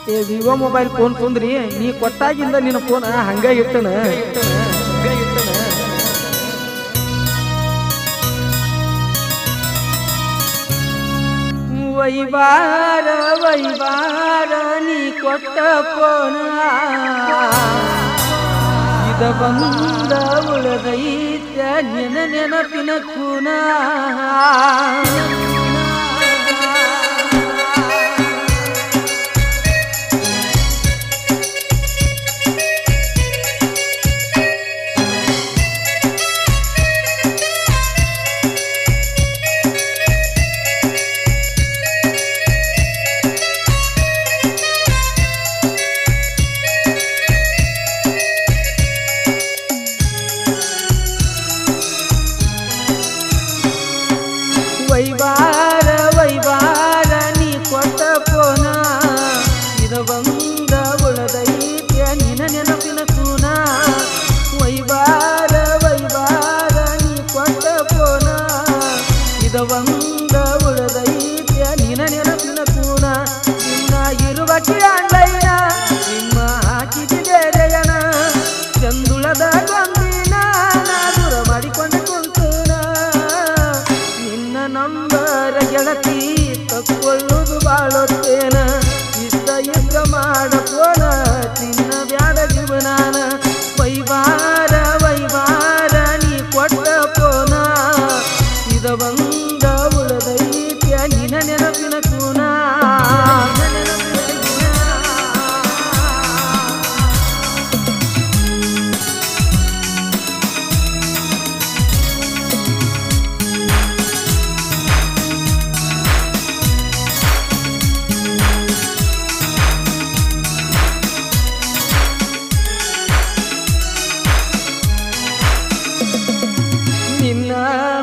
ಏ Vivo mobile phone ಕುಂದ್ರಿ ನೀ ಕೊಟ್ಟಾಗಿಂದ ನಿನ್ನ ಫೋನ್ ಹಂಗ ಇಟ್ಟನ ವೈವಾರ ವೈವಾರ ನೀ ಕೊಟ್ಟ ಫೋನ ಇದ ಬಂದ ಉಳದೈತ ನೆನಪಿನ ಕೂನ ವೈವಾರ ವೈವಾರ ನೀ ಕೊಟ್ಟ ಫೋನ ಇದ ಬಂದ ಉಳದೈತ್ಯ ನಿನ ನೆನಪಿನ ಕೂನ ವೈವಾರ ವೈವಾರ ನೀ ಕೊಟ್ಟ ಫೋನ ಇದ ಬಂದ ಉಳದೈತ್ಯ ನಿನ ನೆನಪಿನ ಕೂನ ನಿನ್ನ ಇರುವಕ್ಕೆ ಅಂಡೈನ ನಿಮ್ಮ ಹಾಕಿದ ಬೇರೆಯನ ಚಂದುಳದ ಗೊಂದಿನ ದೂರ ಮಾಡಿಕೊಂಡು ಕುಂತನ ನಂಬರ ಗೆಳತಿ ತಕ್ಕೊಳ್ಳುವುದು ಬಾಳೋತ್ತೇನ ಇಷ್ಟ ಮಾಡಕೋನ ತಿನ್ನ ಬ್ಯಾಡ ಜೀವನಾನ ವೈವಾರ ವೈವಾರ ನೀ ಕೊಟ್ಟ ಫೋನ ಇದ ಬಂದ ಉಳದೈತ್ಯ ನಿನ ನೆನಪಿನ ಕೂನ ನಿನ್ನ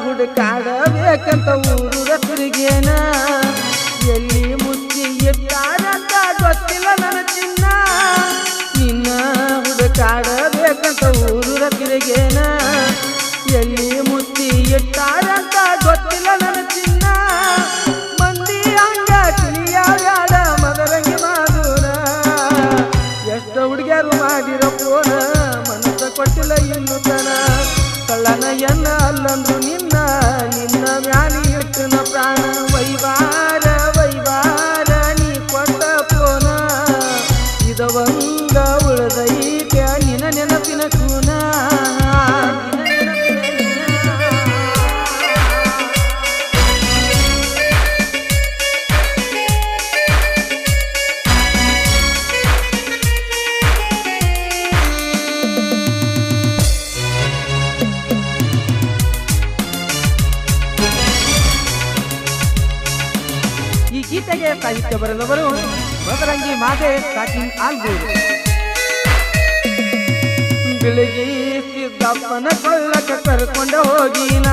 ಹುಡುಕಾಡಬೇಕಂತ ಊರು ರಸರಿಗೇನ ಎಲ್ಲಿ ಮುಚ್ಚಿ ಇಟ್ಟಾರಂತ ಗೊತ್ತಿಲ್ಲ ನನ್ನ ಚಿನ್ನ ನಿನ್ನ ಹುಡುಕಾಡಬೇಕಂತ ಊರು ರಸರಿಗೇನ ಎಲ್ಲಿ ಮುಚ್ಚಿ ಇಟ್ಟಾರಂತ ಗೊತ್ತಿಲ್ಲ ನನ್ನ ಚಿನ್ನ ಮಂದಿ ಹಂಗ ತಿಳಿಯಾಡ ಮದರಂಗಿ ಮಾದೂರ ಎಷ್ಟ ಹುಡುಗಿಯರು ಮಾಡಿರೋ ಫೋನ ಮನಸ್ಸ ಕೊಟ್ಟಿಲ್ಲ ಇನ್ನು ತನ ಕಳ್ಳನ ಎನ್ನ ಅಲ್ಲಂದ್ರು ನಿನ್ನ ನಿನ್ನ ಮ್ಯಾಲಿ ಇಟ್ಟನ ಪ್ರಾಣ ವೈವಾರ ವೈವಾರ ನೀ ಕೊಟ್ಟ ಫೋನ ಇದ ಬಂದ ಉಳದೈತ್ಯ ನಿನ ನೆನಪಿನ ಕೂನ ಈ ಗೀತೆಗೆ ಸಾಹಿತ್ಯ ಬರೆದವರು ಮದರಂಗಿ ಮಾದೆ ಕಾಟಿನ್ ಆಲ್ಗೂರು ಬೆಳಗ್ಗೆ ಸಿದ್ದಪ್ಪನ ಕೊಳ್ಳಕ ಕರ್ಕೊಂಡ ಹೋಗಿನ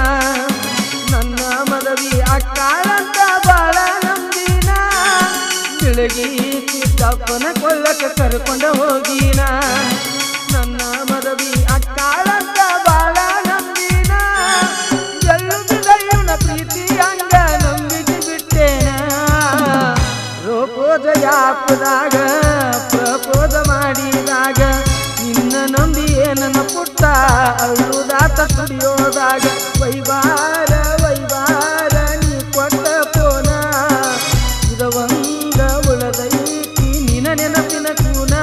ನನ್ನ ಮದವಿ ಅಕ್ಕಾಳಂತ ಬಾಳ ನಂಬಿನ ಬೆಳಗ್ಗೆ ಸಿದ್ದಪ್ಪನ ಕೊಳ್ಳಕ ಕರ್ಕೊಂಡ ಹೋಗಿನ ನನ್ನ ಮದವಿ ಅಕ್ಕಾಳಂತ ಬಾಳ ನಂಬಿನ ಎಲ್ಲು ಬಿಡಯ್ಯನ ಪ್ರೀತಿ ಹಂಗ ನಂಬಿಸಿ ಬಿಟ್ಟೇನ ರೋಪೋದ ಯಾಪದಾಗ ಪ್ರಪೋದ ಮಾಡಿದಾಗ ನಿನ್ನ ನಂಬಿ ನನ್ನ ಪುಟ್ಟ ಅಳ್ಳುದಾತ ಸ್ಟುಡಿಯೋದಾಗ ವೈವಾರ ವೈವಾರ ನೀ ಕೊಟ್ಟ ಫೋನ ಇದ ಒಂದ ಉಳದೈತಿ ನಿನ ನೆನಪಿನ ಕೂನ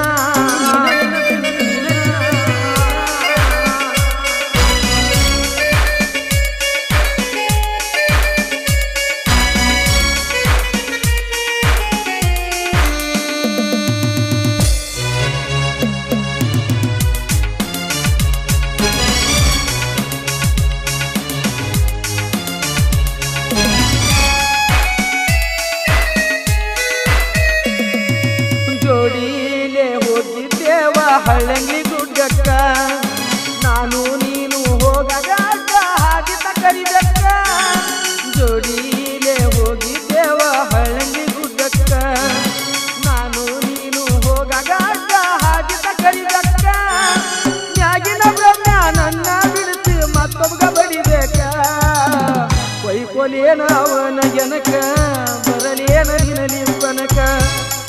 ಜೋಡಿಲೆ ಹೋಗಿದ್ದೇವ ಹಳ್ಳಂಗಿ ಗುಡ್ಡಕ್ಕ ನಾನು ನೀನು ಹೋಗಾಗ ಹಾದಿತ ಕರಿದಕ್ಕ ಜೋಡಿಲೆ ಹೋಗಿದ್ದೇವ ಹಳ್ಳಂಗಿ ಗುಡ್ಡಕ್ಕ ನಾನು ನೀನು ಹೋಗಾಗ ಹಾದಿತ ಕರಿದಕ್ಕ ನ್ಯಾಗಿನ ಬ್ರಹ್ಮ ನನ್ನ ಬಿಡಿಸಿ ಮತ್ತೊಬ್ಬ ಬಡಿಬೇಕ ವೈಕೋಲೇನ ಅವನ ಜನಕ ಬರಲೇನ ನಿನಲಿ ಬನಕ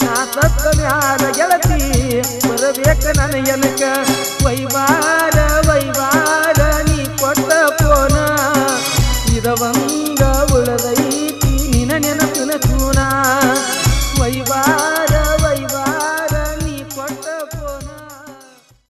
ನಾ ಸತ್ತ ಮ್ಯಾಲ ಗೆಳತಿ ಬರಬೇಕ ನನ್ನ ಎನಕ ವೈವಾರ ವೈವಾರ ನೀ ಕೊಟ್ಟ ಪೋನ ಇದ